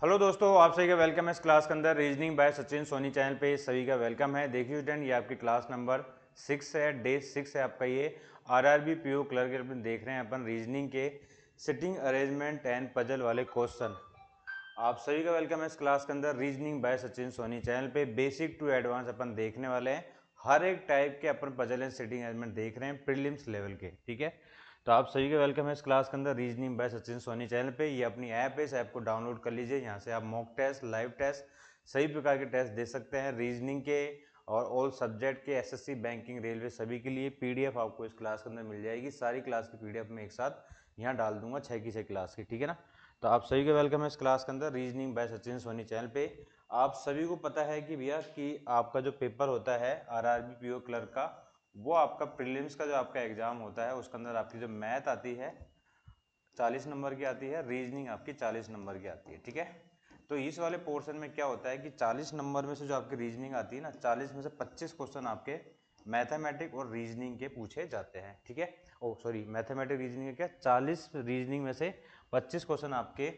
Hello दोस्तों, आप सभी का वेलकम है इस क्लास के अंदर। Reasoning by Sachin Soni channel पे सभी का वेलकम है। देखिए स्टूडेंट, ये आपकी क्लास नंबर 6 है, डे 6 है आपका। ये आरआरबी पीओ क्लर्क के अपन देख रहे हैं अपन रीजनिंग के सिटिंग अरेंजमेंट एंड पजल वाले क्वेश्चन। आप सभी का वेलकम है इस क्लास के अंदर reasoning by Sachin Soni channel पे। बेसिक टू एडवांस अपन देखने वाले हैं। हर एक टाइप के अपन पजल एंड सिटिंग अरेंजमेंट देख रहे हैं प्रीलिम्स लेवल के, ठीक है। तो आप सभी का वेलकम है इस क्लास के अंदर reasoning by Sachin Soni channel पे। ये अपनी ऐप है, इस ऐप को डाउनलोड कर लीजिए। यहाँ से आप मॉक टेस्ट, लाइव टेस्ट, सभी प्रकार के टेस्ट दे सकते हैं रीजनिंग के और ऑल सब्जेक्ट के, एसएससी, बैंकिंग, रेलवे, सभी के लिए पीडीएफ आपको इस क्लास के अंदर मिल जाएगी। सारी क्लास की पीडीएफ में एक साथ यहाँ डाल दूंगा, 6 की 6 क्लास की, ठीक है ना। तो आप सभी का वेलकम है इस क्लास के अंदर reasoning by Sachin Soni channel पे। आप सभी को पता है कि भैया कि आपका जो पेपर होता है आरआरबी पीओ क्लर्क का, वो आपका प्रीलिम्स का जो आपका एग्जाम होता है उसके अंदर आपकी जो मैथ आती है 40 नंबर की आती है, रीजनिंग आपकी 40 नंबर की आती है, ठीक है। तो इस वाले पोर्शन में क्या होता है कि 40 नंबर में से जो आपकी रीजनिंग आती है ना, 40 में से 25 क्वेश्चन आपके मैथमेटिक और रीजनिंग के पूछे जाते हैं, ठीक है। ओ सॉरी, मैथमेटिक रीजनिंग के क्या, 40 रीजनिंग में से 25 क्वेश्चन आपके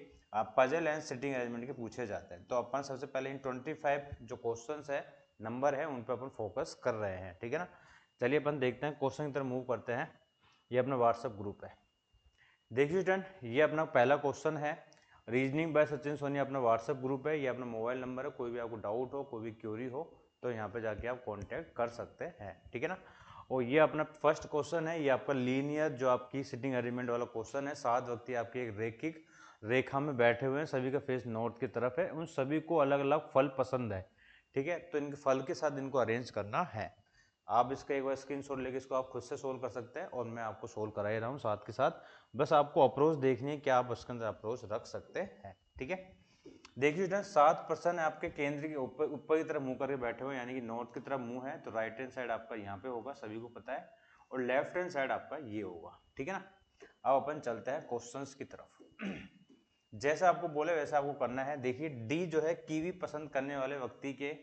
पजल एंड सिटिंग अरेंजमेंट के पूछे जाते हैं। तो अपन सबसे पहले इन 25 जो क्वेश्चन है, नंबर है, उन पर अपन फोकस कर रहे हैं, ठीक है ना। चलिए अपन देखते हैं, क्वेश्चन की तरफ मूव करते हैं। ये अपना व्हाट्सएप ग्रुप है। देखिए स्टूडेंट, ये अपना पहला क्वेश्चन है। रीजनिंग बाय सचिन सोनी अपना व्हाट्सएप ग्रुप है, ये अपना मोबाइल नंबर है। कोई भी आपको डाउट हो, कोई भी क्वेरी हो, तो यहाँ पे जाके आप कांटेक्ट कर सकते हैं, ठीक है ना। और ये अपना फर्स्ट क्वेश्चन है, ये आपका लीनियर जो आपकी सिटिंग अरेंजमेंट वाला क्वेश्चन है। 7 व्यक्ति आपकी एक रैखिक रेखा में बैठे हुए हैं, सभी का फेस नॉर्थ की तरफ है, उन सभी को अलग अलग फल पसंद है, ठीक है। तो इनके फल के साथ इनको अरेंज करना है। आप इसका एक बार स्क्रीनशॉट लेके इसको आप खुद से सोल्व कर सकते हैं और मैं आपको सोल्व करा ही रहा हूँ साथ के साथ। बस आपको अप्रोच देखनी है, क्या आप उसके अंदर अप्रोच रख सकते हैं, ठीक है। देखिए स्टूडेंट, 7 पर्सन आपके केंद्र के ऊपर ऊपर की तरफ मुंह करके बैठे हुए हैं, यानी कि नॉर्थ की तरफ मुंह है, तो राइट हैंड साइड आपका यहाँ पे होगा, सभी को पता है, और लेफ्ट हैंड साइड आपका ये होगा, ठीक है ना। अब अपन चलते हैं क्वेश्चंस की तरफ। जैसा आपको बोले वैसा आपको करना है। देखिए डी जो है कीवी पसंद करने वाले व्यक्ति के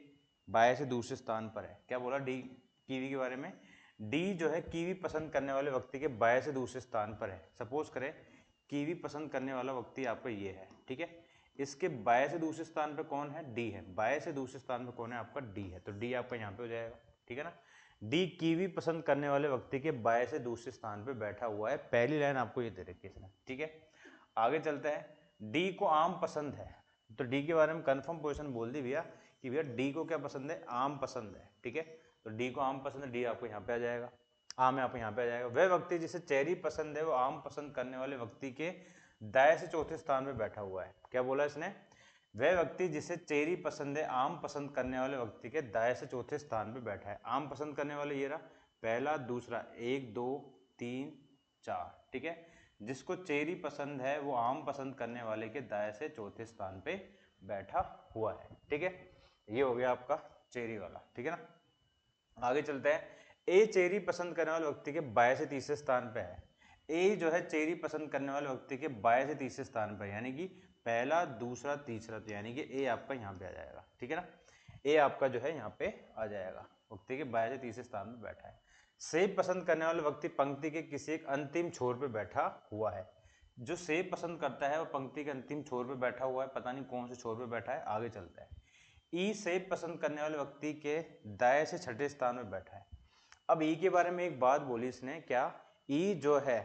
बाएं से दूसरे स्थान पर है। क्या बोला डी कीवी के बारे में? डी जो है कीवी पसंद करने वाले व्यक्ति के बाएं से दूसरे स्थान पर है। सपोज करें कीवी पसंद करने वाला व्यक्ति आपका ये है, ठीक है। इसके बाएं से दूसरे स्थान पर कौन है? डी है। बाएं से दूसरे स्थान पर कौन है? आपका डी है, तो डी आपका यहाँ पे हो जाएगा, ठीक है ना। डी कीवी पसंद करने वाले व्यक्ति के बाएं से दूसरे स्थान पर बैठा हुआ है। पहली लाइन आपको ये दे रखी है इसने, ठीक है। आगे चलते हैं। डी को आम पसंद है, तो डी के बारे में कंफर्म पोजीशन बोल दी भैया कि भैया डी को क्या पसंद है? आम पसंद है, ठीक है। तो डी को आम पसंद है, डी आपको यहाँ पे आ जाएगा, आम आपको यहाँ पे आ जाएगा। वह व्यक्ति जिसे चेरी पसंद है वो आम पसंद करने वाले व्यक्ति के दाएं से चौथे स्थान पे बैठा हुआ है। क्या बोला इसने? वह व्यक्ति जिसे चेरी पसंद है आम पसंद करने वाले व्यक्ति के दाएं से चौथे स्थान पे बैठा है। आम पसंद करने वाले ये रहा, पहला, दूसरा, 1 2 3 4, ठीक है। जिसको चेरी पसंद है वो आम पसंद करने वाले के दाएं से चौथे स्थान पे बैठा हुआ है, ठीक है। ये हो गया आपका चेरी वाला, ठीक है ना। आगे चलते हैं। ए चेरी पसंद करने वाले व्यक्ति के बाएं से तीसरे स्थान पे है। ए जो है चेरी पसंद करने वाले व्यक्ति के बाएं से तीसरे स्थान पर, यानी कि पहला, दूसरा, तीसरा, तो यानी कि ए आपका यहाँ पे आ जाएगा, ठीक है ना। ए आपका जो है यहाँ पे आ जाएगा, व्यक्ति के बाएं से तीसरे स्थान पे बैठा है। सेब पसंद करने वाला व्यक्ति पंक्ति के किसी एक अंतिम छोर पे बैठा हुआ है। जो सेब पसंद करता है वो पंक्ति के अंतिम छोर पे बैठा हुआ है, पता नहीं कौन से छोर पे बैठा है। आगे चलता है। ई सेब पसंद करने वाले व्यक्ति के दाएं से छठे स्थान में बैठा है। अब ई के बारे में एक बात बोली इसने, क्या? ई जो है,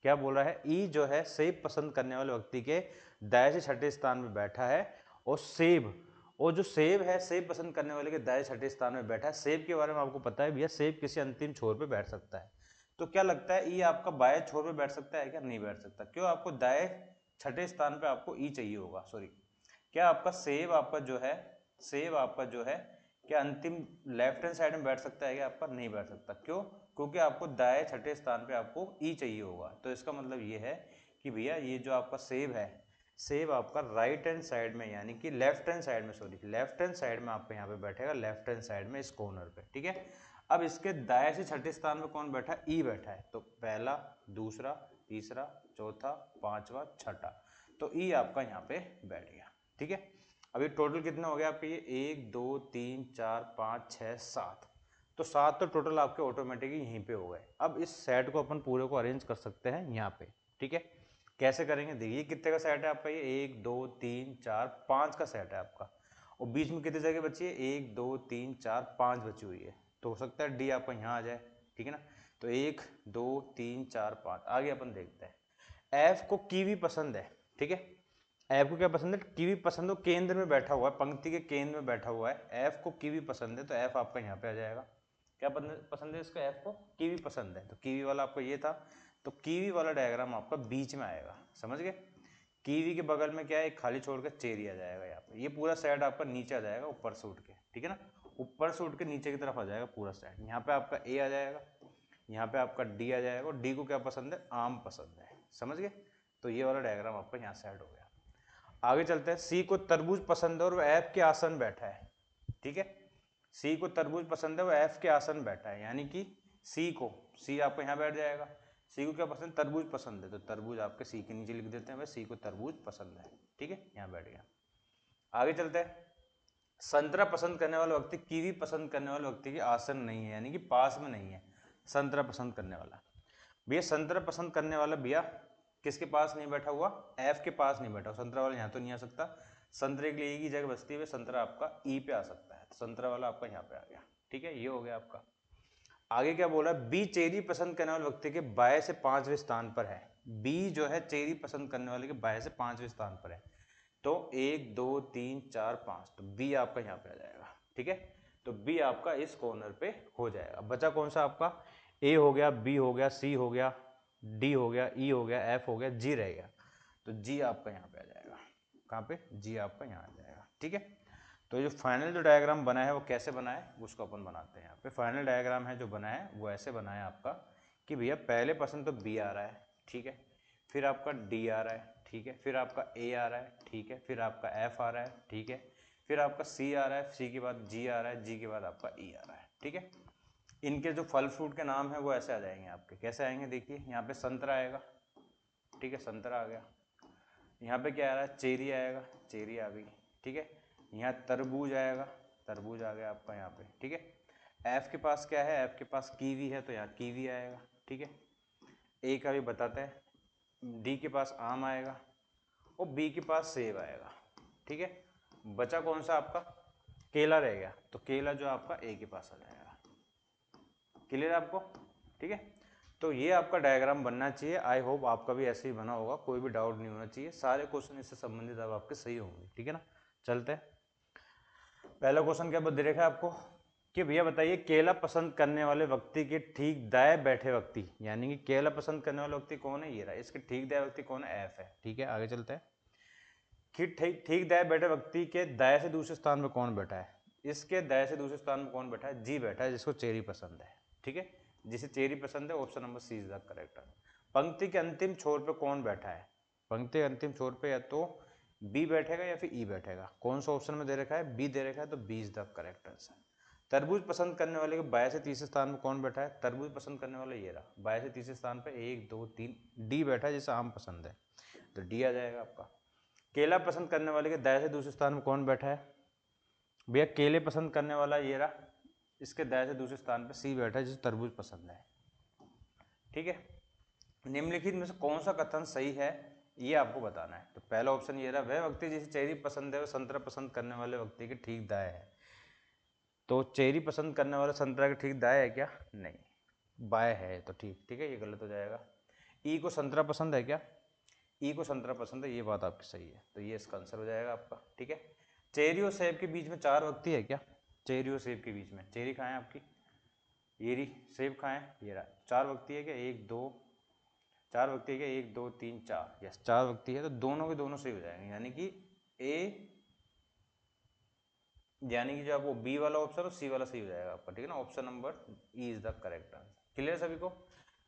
क्या बोल रहा है? ई जो है सेब पसंद करने वाले व्यक्ति के दाएं से छठे स्थान में बैठा है, और सेब, और जो सेब है सेब पसंद करने वाले के दाएं छठे स्थान में बैठा है। सेब के बारे में आपको पता है भैया, सेब किसी अंतिम छोर पे बैठ सकता है। तो क्या लगता है ई आपका बाएं छोर पे बैठ सकता है क्या? नहीं बैठ सकता। क्यों? आपको दाएं छठे स्थान पे आपको ई चाहिए होगा, सॉरी। क्या आपका सेब आपका जो है, सेब आपका जो है, क्या अंतिम लेफ्ट हैंड साइड में बैठ सकता है क्या आपका? नहीं बैठ सकता। क्यों? क्योंकि आपको दाएं छठे स्थान पे आपको ई चाहिए होगा। तो इसका मतलब ये है कि भैया ये जो आपका सेब है, सेब आपका राइट हैंड साइड में, यानी कि लेफ्ट हैंड साइड में, सॉरी, लेफ्ट हैंड साइड में आपको यहाँ पे बैठेगा, लेफ्ट हैंड साइड में इस कॉर्नर पे, ठीक है। अब इसके दाएं से छठे स्थान पे कौन बैठा? ई बैठा है। तो पहला, दूसरा, तीसरा, चौथा, पांचवा, छठा, तो ई आपका यहाँ पे बैठ गया, ठीक है। अभी टोटल कितने हो गए आपके? ये 1 2 3 4 5 6 7, तो 7 तो टोटल आपके ऑटोमेटिकली यहीं पे हो गए। अब इस सेट को अपन पूरे को अरेंज कर सकते हैं यहाँ पे, ठीक है। कैसे करेंगे, देखिए कितने का सेट है आपका, ये 1 2 3 4 5 का सेट है आपका, और बीच में कितनी जगह बची है, 1 2 3 4 5 बची हुई है, तो हो सकता है डी आपका यहाँ आ जाए, ठीक है ना। तो 1 2 3 4 5, आगे अपन देखते हैं। एफ को कीवी पसंद है, ठीक है, एफ को क्या पसंद है, कीवी पसंद हो, केंद्र में बैठा हुआ है, पंक्ति के केंद्र में बैठा हुआ है, एफ को कीवी पसंद है, तो एफ आपका यहाँ पे आ जाएगा। क्या पसंद है इसको, एफ को कीवी पसंद है, तो कीवी वाला आपका ये था, तो कीवी वाला डायग्राम आपका बीच में आएगा, समझ गए। कीवी के बगल में क्या है, एक खाली छोड़ के चेरी आ जाएगा यहाँ पे, ये पूरा सेट आपका नीचे आ जाएगा ऊपर से उठ के, ठीक है ना, ऊपर से उठ के नीचे की तरफ आ जाएगा पूरा सेट। यहाँ पे आपका ए आ जाएगा, यहाँ पे आपका डी आ जाएगा, और डी को क्या पसंद है, आम पसंद है, समझ गए। तो ये वाला डायग्राम आपका यहाँ सेट हो गया। आगे चलते हैं, सी को तरबूज पसंद है और वह एफ के आसन बैठा है, ठीक है, सी को तरबूज पसंद है, वो एफ के आसन बैठा है, यानी कि सी आपको यहाँ बैठ जाएगा। सी को क्या पसंद है, तरबूज पसंद है, तो तरबूज आपके सी के नीचे लिख देते हैं, भाई सी को तरबूज पसंद है, ठीक है, यहाँ बैठ गया। आगे चलते हैं, संतरा पसंद करने वाला व्यक्ति कीवी पसंद करने वाले व्यक्ति के आसन नहीं है, यानी कि पास में नहीं है संतरा पसंद करने वाला। भैया संतरा पसंद करने वाला भैया किसके पास नहीं बैठा हुआ, एफ के पास नहीं बैठा, संतरा वाला यहाँ तो नहीं आ सकता, संतरे के लिए एक ही जगह बचती है, संतरा आपका ई पे आ सकता है, तो संतरा वाला आपका यहाँ पे आ गया, ठीक है, ये हो गया आपका। आगे क्या बोला, बी चेरी पसंद करने वाले व्यक्ति के बाएं से 5वें स्थान पर है, बी जो है चेरी पसंद करने वाले के बाएं से 5वें स्थान पर है, तो 1 2 3 4 5, तो बी आपका यहाँ पे आ जाएगा, ठीक है, तो बी आपका इस कॉर्नर पे हो जाएगा। बचा कौन सा आपका, ए हो गया, बी हो गया, सी हो गया, डी हो गया, ई हो गया, एफ हो गया, जी रह गया, तो जी आपका यहाँ पे आ जाएगा, कहाँ पे, जी आपका यहाँ आ जाएगा, ठीक है। तो जो फाइनल जो डायग्राम बना है वो कैसे बना है, उसको अपन बनाते हैं। यहाँ पे फाइनल डायग्राम है जो बना है वो ऐसे बना है आपका कि भैया पहले पसंद तो बी आ रहा है, ठीक है, फिर आपका डी आ रहा है, ठीक है, फिर आपका ए आ रहा है, ठीक है, फिर आपका एफ आ रहा है, ठीक है, फिर आपका सी आ रहा है, सी के बाद जी आ रहा है, जी के बाद आपका ई आ रहा है, ठीक है। इनके जो फल फ्रूट के नाम है वो ऐसे आ जाएंगे आपके, कैसे आएंगे, देखिए यहाँ पे संतरा आएगा, ठीक है, संतरा आ गया, यहाँ पे क्या आ रहा है, चेरी आएगा, चेरी आ गई, ठीक है, यहाँ तरबूज आएगा, तरबूज आ गया आपका यहाँ पे, ठीक है। एफ के पास क्या है, एफ के पास कीवी है, तो यहाँ कीवी आएगा, ठीक है, ए का भी बताते हैं, डी के पास आम आएगा, और बी के पास सेब आएगा, ठीक है। बचा कौन सा आपका, केला रह गया, तो केला जो आपका ए के पास आ जाएगा, क्लियर है आपको, ठीक है। तो ये आपका डायग्राम बनना चाहिए, आई होप आपका भी ऐसे ही बना होगा, कोई भी डाउट नहीं होना चाहिए, सारे क्वेश्चन इससे संबंधित अब आपके सही होंगे, ठीक है ना। चलते हैं, पहला क्वेश्चन क्या दे रखा है आपको कि भैया बताइए केला पसंद करने वाले व्यक्ति के ठीक दाएं बैठे व्यक्ति, यानी कि केला पसंद करने वाला व्यक्ति कौन है, ये रहा, इसके ठीक दाएं व्यक्ति कौन है, एफ है, ठीक है। आगे चलते हैं कि ठीक दाएं बैठे व्यक्ति के दाएं से दूसरे स्थान पर कौन बैठा है, इसके दाएं से दूसरे स्थान पर कौन बैठा है, जी बैठा है, जिसको चेरी पसंद है, ठीक है, जिसे चेरी पसंद है, option number C is the correct answer. पंक्ति के अंतिम छोर पे कौन बैठा है, पंक्ति के अंतिम छोर पे या तो बी बैठेगा या फिर ई बैठेगा, कौन सा ऑप्शन में दे रखा है, बी दे रखा है, तो B is the correct answer. तरबूज पसंद करने वाले के बाएं से तीसरे स्थान पर कौन बैठा है, तरबूज पसंद करने वाला ये रहा, बाएं से तीसरे स्थान पर 1 2 3 डी बैठा है, जिसे आम पसंद है, तो डी आ जाएगा आपका। केला पसंद करने वाले के दाएं से दूसरे स्थान पर कौन बैठा है, भैया केले पसंद करने वाला ये रहा, इसके दाएं से दूसरे स्थान पर सी बैठा है, जिसे तरबूज पसंद है, ठीक है। निम्नलिखित में से कौन सा कथन सही है ये आपको बताना है, तो पहला ऑप्शन ये रहा, वह व्यक्ति जिसे चेरी पसंद है वह संतरा पसंद करने वाले व्यक्ति के ठीक दाएं है, तो चेरी पसंद करने वाला संतरा के ठीक दाएं है क्या, नहीं, बाएं है, तो ठीक है, ये गलत हो जाएगा। ई को संतरा पसंद है क्या, ई को संतरा पसंद है, ये बात आपकी सही है, तो ये इसका आंसर हो जाएगा आपका, ठीक है। चेरी और सेब के बीच में 4 व्यक्ति है क्या, चेरी और सेब के बीच में, चेरी खाएं आपकी, ये रही, सेब खाएं, ये रहा, 4 व्यक्ति है क्या, 1 2 4 व्यक्ति है क्या, 1 2 3 4, यस 4 व्यक्ति है, तो दोनों के दोनों सही हो जाएंगे, यानी कि ए, यानी कि जो आपको बी वाला ऑप्शन और सी वाला सही हो जाएगा आपका, ठीक है ना, option number E is the correct answer. Clear सभी को,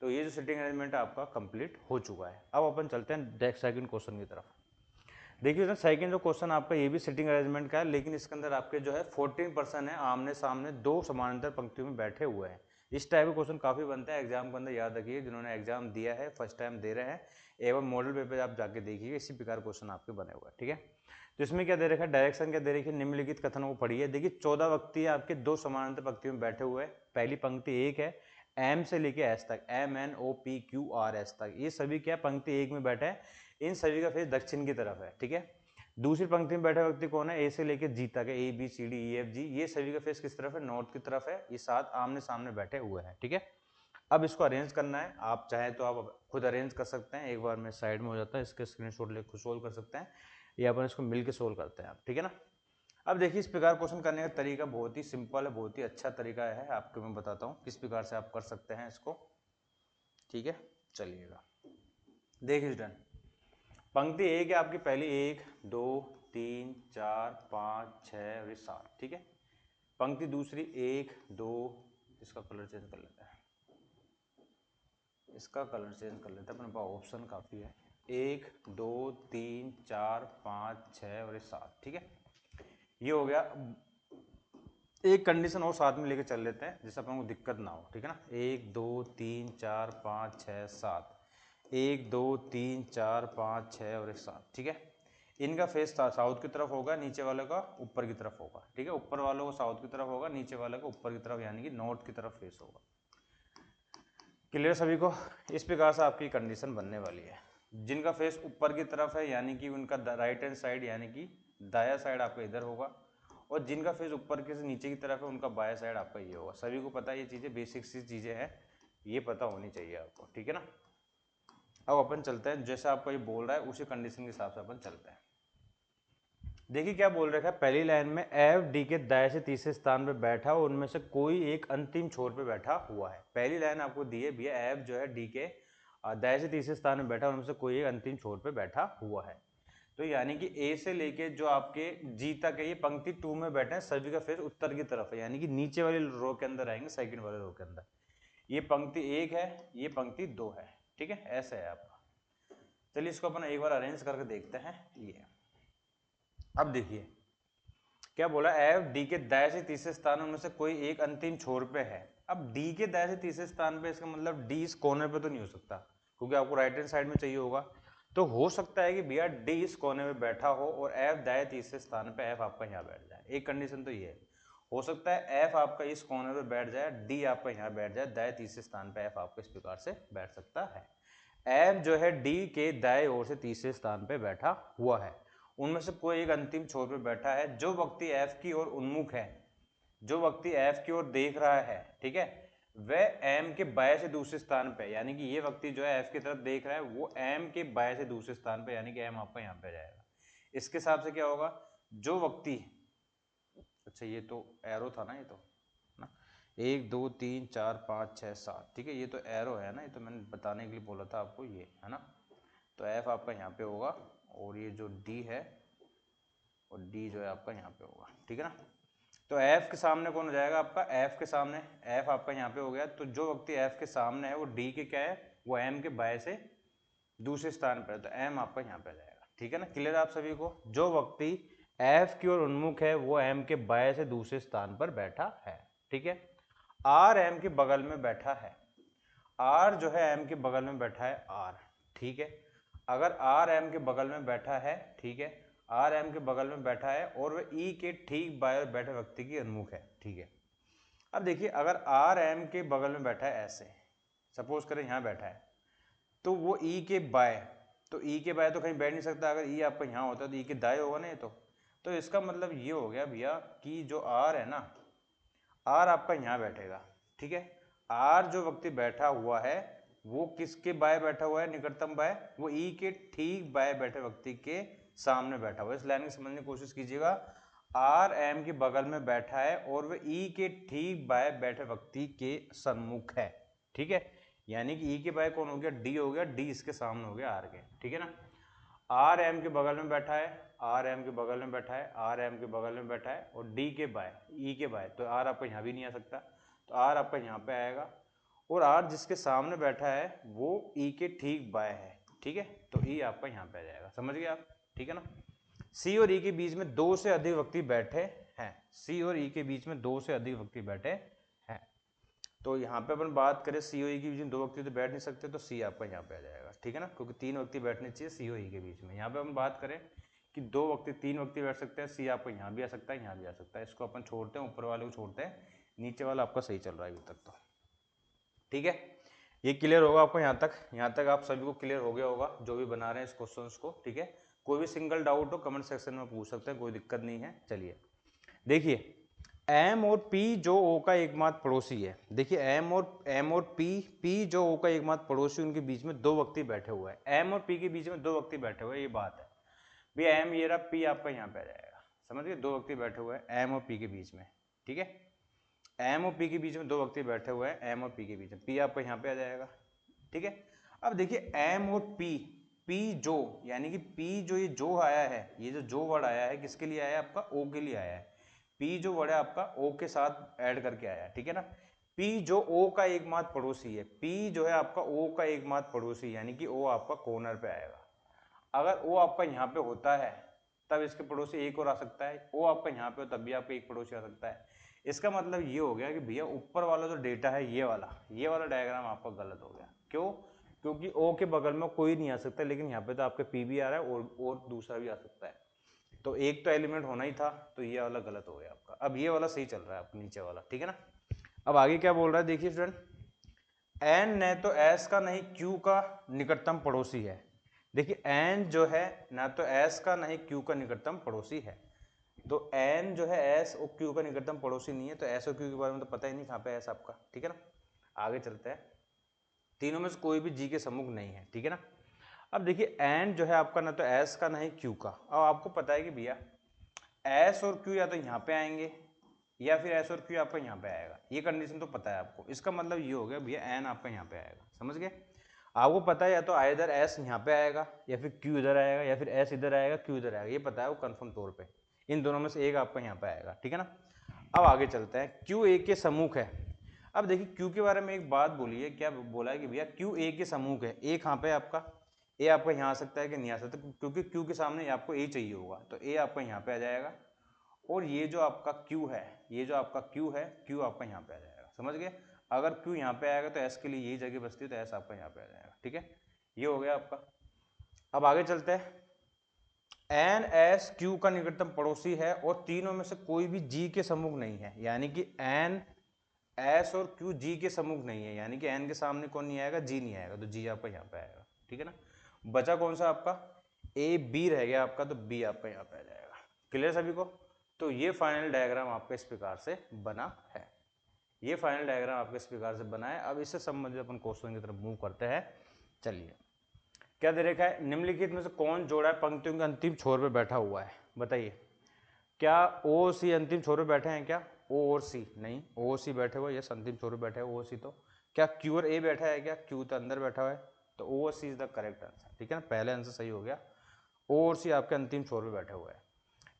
तो ये जो सिटिंग अरेंजमेंट आपका कंप्लीट हो चुका है। अब अपन चलते हैं सेकंड क्वेश्चन की तरफ। देखिए सर सेकंड जो क्वेश्चन आपका ये भी सिटिंग अरेंजमेंट का है, लेकिन इसके अंदर आपके जो है 14% है, आमने सामने 2 समानांतर पंक्तियों में बैठे हुए हैं। इस टाइप के क्वेश्चन काफी बनते हैं एग्जाम के अंदर, याद रखिए जिन्होंने एग्जाम दिया है, फर्स्ट टाइम दे रहे हैं, एवं मॉडल पेपर आप जाके देखिए, इसी प्रकार क्वेश्चन आपके बने हुए हैं, ठीक है। तो इसमें क्या दे रखा है, डायरेक्शन क्या दे रखी है, निम्नलिखित कथनों को पढ़िए। देखिए 14 व्यक्ति आपके 2 समानांतर पंक्तियों में बैठे हुए हैं, पहली पंक्ति 1 है, एम से लेके एस तक, MNOPQRS तक, ये सभी क्या पंक्ति एक में बैठे हैं, इन सभी का फेस दक्षिण की तरफ है, ठीक है। दूसरी पंक्ति में बैठा व्यक्ति कौन है, ए से लेके जी तक है, ABCDEFG, ये सभी का फेस किस तरफ है, नॉर्थ की तरफ है, ये सात आमने सामने बैठे हुए हैं, ठीक है। अब इसको अरेंज करना है, आप चाहे तो आप खुद अरेंज कर सकते हैं, एक बार में साइड में हो जाता है, इसके स्क्रीनशॉट लेकर खुद सोल्व कर सकते हैं, या अपन इसको मिलकर सोल्व करते हैं आप, ठीक है ना। अब देखिए इस प्रकार क्वेश्चन करने का तरीका बहुत ही सिंपल है, बहुत ही अच्छा तरीका है, आपको मैं बताता हूँ किस प्रकार से आप कर सकते हैं इसको, ठीक है। चलिएगा, देखिए स्टूडेंट, पंक्ति एक है आपकी पहली, 1 2 3 4 5 6 और 7, ठीक है। पंक्ति दूसरी 1 2, इसका कलर चेंज कर लेते हैं, इसका कलर चेंज कर लेते हैं, अपने पास ऑप्शन काफ़ी है, 1 2 3 4 5 6 और 7, ठीक है। ये हो गया, एक कंडीशन और साथ में लेके चल लेते हैं जिससे अपन को दिक्कत ना हो, ठीक है ना। 1 2 3 4 5 6 7, 1 2 3 4 5 6 और 7, ठीक है। इनका फेस साउथ की तरफ होगा, नीचे वाले का ऊपर की तरफ होगा, ठीक है। ऊपर वालों का साउथ की तरफ होगा, नीचे वाले का ऊपर की तरफ यानी कि नॉर्थ की तरफ फेस होगा। क्लियर सभी को, इस प्रकार से आपकी कंडीशन बनने वाली है। जिनका फेस ऊपर की तरफ है यानी कि उनका राइट हैंड साइड यानी कि दाया साइड आपका इधर होगा, और जिनका फेस ऊपर के से नीचे की तरफ है उनका बाया साइड आपका ये होगा। सभी को पता है, ये चीज़ें बेसिक सी चीज़ें हैं, ये पता होनी चाहिए आपको, ठीक है ना। अब अपन चलते हैं, जैसा आपको ये बोल रहा है उसी कंडीशन के हिसाब से अपन चलते हैं। देखिए क्या बोल रखा है, पहली लाइन में एफ डी के दाएं से तीसरे स्थान पर बैठा और उनमें से कोई एक अंतिम छोर पे बैठा हुआ है। पहली लाइन आपको दी है भैया, एफ जो है डी के दाएं से तीसरे स्थान में बैठा, उनमें से कोई एक अंतिम छोर पे बैठा हुआ है। तो यानी कि ए से लेके जो आपके जी तक है, ये पंक्ति 2 में बैठे हैं, सभी का फेस उत्तर की तरफ है, यानी कि नीचे वाली रो के अंदर आएंगे, सेकंड वाले रो के अंदर। ये पंक्ति 1 है, ये पंक्ति 2 है, ठीक है, ऐसा है आपका। चलिए इसको अपन एक बार अरेंज करके देखते हैं। ये अब देखिए क्या बोला, एफ डी के दाएं से तीसरे स्थान में से कोई एक अंतिम छोर पे है। अब डी के दाएं से तीसरे स्थान पे, इसका मतलब डी इस कोने पे तो नहीं हो सकता, क्योंकि आपको राइट हैंड साइड में चाहिए होगा। तो हो सकता है कि भैया डी इस कोने में बैठा हो और एफ दाएं तीसरे स्थान पे, एफ आपका यहाँ बैठ जाए। एक कंडीशन तो ये है, हो सकता है एफ आपका इस कोने पे बैठ जाए, डी आपका यहाँ बैठ जाए, दाएं तीसरे स्थान पे एफ आपका इस प्रकार से बैठ सकता है। एफ जो है डी के दाएं ओर से तीसरे स्थान पे बैठा हुआ है, उनमें से कोई एक अंतिम छोर पे बैठा है। जो व्यक्ति एफ की ओर उन्मुख है, जो व्यक्ति एफ की ओर देख रहा है, ठीक है, वह एम के बाएं से दूसरे स्थान पे, यानी कि ये व्यक्ति जो है एफ की तरफ देख रहा है, वो एम के बाएं से दूसरे स्थान पे, यानी कि एम आपका यहाँ पे जाएगा। इसके हिसाब से क्या होगा, जो व्यक्ति, अच्छा ये तो एरो था ना, ये तो ना, 1 2 3 4 5 6 7, ठीक है, ये तो एरो है ना, ये तो मैंने बताने के लिए बोला था आपको, ये है ना। तो एफ आपका यहाँ पे होगा, और ये जो डी है, और डी जो है आपका यहाँ पे होगा, ठीक है ना। तो एफ के सामने कौन हो जाएगा आपका, एफ के सामने, एफ आपका यहाँ पे हो गया। तो जो व्यक्ति एफ के सामने है वो डी के क्या है, वो एम के बाएं से दूसरे स्थान पर है, तो एम आपका यहाँ पे आ जाएगा, ठीक है ना। क्लियर आप सभी को, जो व्यक्ति एफ की ओर उन्मुख है वो एम के बाएं से दूसरे स्थान पर बैठा है, ठीक है। आर एम के बगल में बैठा है, आर जो है एम के बगल में बैठा है, आर, ठीक है। अगर आर एम के बगल में बैठा है, ठीक है, आर एम के बगल में बैठा है और वह ई के ठीक बाएं बैठे व्यक्ति की उन्मुख है, ठीक है। अब देखिए अगर आर एम के बगल में बैठा है ऐसे, सपोज करें यहाँ बैठा है, तो वो ई के बाएं, तो ई के बाएं तो कहीं बैठ नहीं सकता, अगर ई आपका यहाँ होता है तो ई के दाएं होगा ना ये तो इसका मतलब ये हो गया भैया कि जो आर है ना, आर आपका यहाँ बैठेगा, ठीक है। आर जो व्यक्ति बैठा हुआ है वो किसके बाएं बैठा हुआ है, निकटतम बाएं, वो ई के ठीक बाएं बैठे व्यक्ति के सामने बैठा हुआ है। इस लाइन को समझने की कोशिश कीजिएगा, आर एम के बगल में बैठा है और वह ई के ठीक बाएं बैठे व्यक्ति के सम्मुख है, ठीक है। यानी कि ई के बाएं कौन हो गया, डी हो गया, डी इसके सामने हो गया आर के, ठीक है ना। आर एम के बगल में बैठा है, आर एम के बगल में बैठा है, आर एम के बगल में बैठा है, और डी के बाएं, ई के बाएं, तो आर आपका यहाँ भी नहीं आ सकता, तो आर आपका यहाँ पे आएगा। और आर जिसके सामने बैठा है वो ई के ठीक बाएं है, ठीक है, तो ई आपका यहाँ पे आ जाएगा, समझ गए आप, ठीक है ना। सी और ई के बीच में दो से अधिक व्यक्ति बैठे हैं, सी और ई के बीच में दो से अधिक व्यक्ति बैठे हैं, तो यहाँ पे अपन बात करें सी और ई के बीच में दो व्यक्ति तो बैठ नहीं सकते, तो सी आपका यहाँ पे आ जाएगा, ठीक है ना, क्योंकि 3 व्यक्ति बैठने चाहिए सी और ई के बीच में। यहाँ पे अपन बात करें कि 2 व्यक्ति 3 व्यक्ति बैठ सकते हैं, सी आपको यहाँ भी आ सकता है, यहाँ भी आ सकता है, इसको अपन छोड़ते हैं, ऊपर वाले को छोड़ते हैं, नीचे वाला आपका सही चल रहा है अभी तक तो। ठीक है, ये क्लियर होगा आपको यहाँ तक आप सभी को क्लियर हो गया होगा जो भी बना रहे हैं इस क्वेश्चंस को। ठीक है, कोई भी सिंगल डाउट हो कमेंट सेक्शन में पूछ सकते हैं, कोई दिक्कत नहीं है। चलिए देखिए, एम और पी जो ओ का एकमात्र पड़ोसी है। देखिए एम और पी जो ओ का एकमात्र पड़ोसी, उनके बीच में दो व्यक्ति बैठे हुए हैं। एम और पी के बीच में दो व्यक्ति बैठे हुए हैं, ये बात है भैया। एम ये रहा, पी आपका यहाँ पे आ जाएगा। समझ गए, दो व्यक्ति बैठे हुए हैं एम और पी के बीच में। ठीक है, एम और पी के बीच में दो व्यक्ति बैठे हुए हैं, एम और पी के बीच में, पी आपका यहाँ पे आ जाएगा। ठीक है, अब देखिए एम और पी जो, यानी कि पी जो ये जो आया है, ये जो वर्ड आया है किसके लिए आया है, आपका ओ के लिए आया है। पी जो वर्ड है आपका ओ के साथ ऐड करके आया है। ठीक है ना, पी जो ओ का एकमात्र पड़ोसी है, पी जो है आपका ओ का एकमात्र पड़ोसी, यानी कि ओ आपका कॉर्नर पे आएगा। अगर ओ आपका यहाँ पे होता है तब इसके पड़ोसी एक और आ सकता है, ओ आपका यहाँ पे हो तब भी आपका एक पड़ोसी आ सकता है। इसका मतलब ये हो गया कि भैया ऊपर वाला जो डेटा है ये वाला डायग्राम आपका गलत हो गया। क्यों? क्योंकि ओ के बगल में कोई नहीं आ सकता, लेकिन यहाँ पे तो आपके पी भी आ रहा है और दूसरा भी आ सकता है, तो एक तो एलिमेंट होना ही था, तो ये वाला गलत हो गया आपका। अब ये वाला सही चल रहा है आपका नीचे वाला। ठीक है ना, अब आगे क्या बोल रहा है देखिए स्टूडेंट, एन न तो एस का नहीं क्यू का निकटतम पड़ोसी है। देखिए एन जो है ना तो एस का नहीं क्यू का निकटतम पड़ोसी है, तो एन जो है एस और क्यू का निकटतम पड़ोसी नहीं है, तो एस और क्यू के बारे में तो पता ही नहीं कहाँ पे एस आपका। ठीक है ना, आगे चलते हैं। तीनों में से कोई भी जी के सम्मुख नहीं है। ठीक है ना, अब देखिए एन जो है आपका ना तो एस का नहीं क्यू का। अब आपको पता है कि भैया एस और क्यू या तो यहाँ पे आएंगे या फिर एस और क्यू आपका यहाँ पे आएगा, ये कंडीशन तो पता है आपको। इसका मतलब ये हो गया भैया एन आपका यहाँ पे आएगा। समझ गए, आपको पता है या तो आइदर एस यहाँ पे आएगा या फिर क्यू इधर आएगा या फिर एस इधर आएगा क्यू इधर आएगा, ये पता है वो कंफर्म तौर पे। इन दोनों में से एक आपका यहाँ पे आएगा। ठीक है ना, अब आगे चलते हैं। क्यू ए के सम्मुख है। अब देखिए क्यू के बारे में एक बात बोली है, क्या बोला है कि भैया क्यू ए के सम्मुख है। ए कहाँ पे आपका, ए आपका यहाँ आ सकता है कि नहीं आ सकता, क्योंकि क्यू के सामने आपको ए चाहिए होगा, तो ए आपका यहाँ पे आ जाएगा। और ये जो आपका Q है, ये जो आपका Q है, Q आपका यहाँ पे आ जाएगा। समझ गए, अगर Q यहाँ पे आएगा तो S के लिए यही जगह बचती है, तो S आपका यहाँ पे आ जाएगा। ठीक है, ये हो गया आपका। अब आगे चलते हैं। एन एस क्यू का निकटतम पड़ोसी है और तीनों में से कोई भी G के सम्मुख नहीं है, यानी कि एन एस और Q G के सम्मुख नहीं है, यानी कि N के सामने कौन नहीं आएगा, G नहीं आएगा, तो G आपका यहाँ पे आएगा। ठीक है ना, बचा कौन सा आपका, A B रह गया आपका, तो B आपका यहाँ पे आ जाएगा। क्लियर सभी को? तो ये फाइनल डायग्राम आपका इस प्रकार से बना है, ये फाइनल डायग्राम आपके इस प्रकार से बना है। अब इससे संबंधित अपन क्वेश्चन की तरफ मूव करते हैं। चलिए, क्या दे रखा है, निम्नलिखित में से कौन जोड़ा है पंक्तियों के अंतिम छोर पे बैठा हुआ है, बताइए। क्या ओ और सी अंतिम छोर पे बैठे हैं क्या, ओ और सी नहीं, ओ और सी बैठे हुए, यस अंतिम छोर पे बैठे हैं ओ और सी। तो क्या क्यू और ए बैठा है क्या, क्यू तो अंदर बैठा हुआ है, तो ओ और सी इज द करेक्ट आंसर। ठीक है ना, पहले आंसर सही हो गया, ओ और सी आपके अंतिम छोर पे बैठे हुए हैं।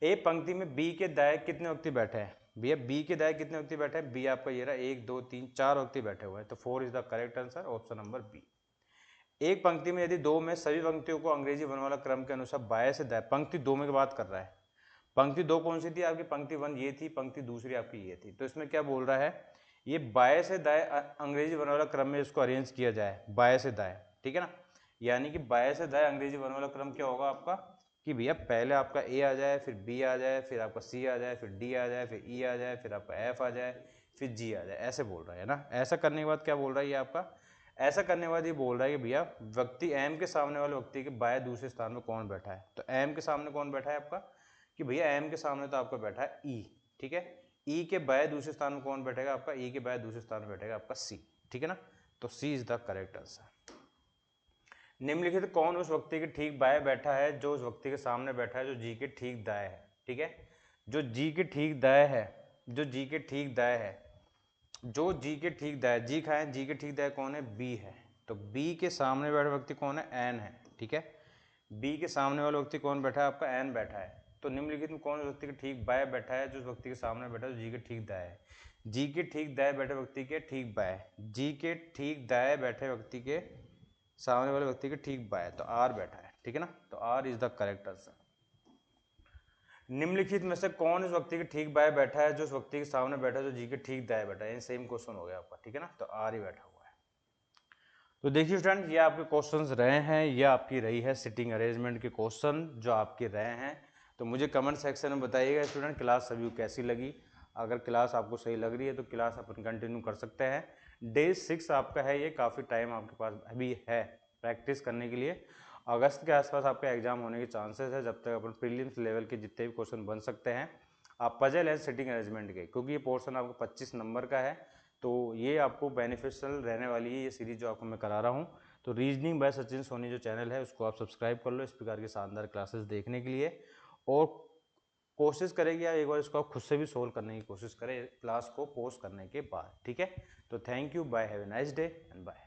ए पंक्ति में बी के दाएं कितने व्यक्ति बैठे हैं, भैया बी के दाएं कितने व्यक्ति बैठे हैं, बी आपका ये रहा 1 2 3 4 व्यक्ति बैठे हुए हैं, तो 4 is the correct answer, option number B. एक पंक्ति में यदि दो में सभी पंक्तियों को अंग्रेजी वर्णमाला क्रम के अनुसार बाएं से दाएं, पंक्ति दो में की बात कर रहा है, पंक्ति दो कौन सी थी आपकी, पंक्ति 1 ये थी, पंक्ति दूसरी आपकी ये थी, तो इसमें क्या बोल रहा है, ये बाएं से दाएं अंग्रेजी वर्णमाला क्रम में इसको अरेंज किया जाए, बाएं से दाएं। ठीक है ना, यानी कि बाएं से दाएं अंग्रेजी वर्णमाला क्रम क्या होगा आपका, कि भैया पहले आपका ए आ जाए, फिर बी आ जाए, फिर आपका सी आ जाए, फिर डी आ जाए, फिर ई आ जाए, फिर आपका एफ आ जाए, फिर जी आ जाए, ऐसे बोल रहा है ना। ऐसा करने के बाद क्या बोल रहा है ये आपका, ऐसा करने के बाद ये बोल रहा है कि भैया व्यक्ति एम के सामने वाले व्यक्ति के बाएं दूसरे स्थान में कौन बैठा है, तो एम के सामने कौन बैठा है आपका, कि भैया एम के सामने तो आपका बैठा है ई। ठीक है, ई के बाएं दूसरे स्थान में कौन बैठेगा आपका, ई के बाएं दूसरे स्थान में बैठेगा आपका सी। ठीक है ना, तो सी इज द करेक्ट आंसर। निम्नलिखित कौन उस व्यक्ति के ठीक बाएं बैठा है जो उस व्यक्ति के सामने बैठा है जो जी के ठीक दाएं है। ठीक है, जो जी के ठीक दाएं है, जो जी के ठीक दाएं है, जो जी के ठीक दाएं, जी खाए, जी के ठीक दाएं कौन है, बी है, तो बी के सामने बैठा व्यक्ति कौन है, एन है। ठीक है, बी के सामने वाला व्यक्ति कौन बैठा है आपका, एन बैठा है, तो निम्नलिखित में कौन व्यक्ति के ठीक बाएं बैठा है जो उस व्यक्ति के सामने बैठा है जो जी के ठीक दाएं है। जी के ठीक दाएं बैठे व्यक्ति के ठीक बाएं, जी के ठीक दाएं बैठे व्यक्ति के सामने वाले व्यक्ति के ठीक बाएं, तो आर बैठा है। ठीक है ना, तो R is the correct answer. निम्नलिखित में से कौन इस व्यक्ति के ठीक बाएं बैठा है जो उस व्यक्ति के सामने बैठा है जो जी के ठीक दाएं बैठा है, सेम क्वेश्चन हो गया आपका। ठीक है ना, तो आर ही बैठा हुआ है। तो देखिए स्टूडेंट, ये आपके क्वेश्चंस रहे हैं, ये आपकी रही है सिटिंग अरेंजमेंट के क्वेश्चन जो आपके रहे हैं। तो मुझे कमेंट सेक्शन में बताइएगा स्टूडेंट क्लास सभी को कैसी लगी। अगर क्लास आपको सही लग रही है तो क्लास अपन कंटिन्यू कर सकते हैं। डे 6 आपका है, ये काफ़ी टाइम आपके पास अभी है प्रैक्टिस करने के लिए। अगस्त के आसपास आपका एग्जाम होने के चांसेस है, जब तक अपन प्रीलिम्स लेवल के जितने भी क्वेश्चन बन सकते हैं आप पजल एंड सिटिंग अरेंजमेंट के, क्योंकि ये पोर्शन आपको 25 नंबर का है, तो ये आपको बेनिफिशियल रहने वाली है ये सीरीज जो आपको मैं करा रहा हूँ। तो रीजनिंग बाय सचिन सोनी जो चैनल है उसको आप सब्सक्राइब कर लो इस प्रकार की शानदार क्लासेस देखने के लिए, और कोशिश करें आप एक बार इसको आप खुद से भी सोल्व करने की कोशिश करें क्लास को पोस्ट करने के बाद, ठीक है। तो thank you, bye, have a nice day and bye.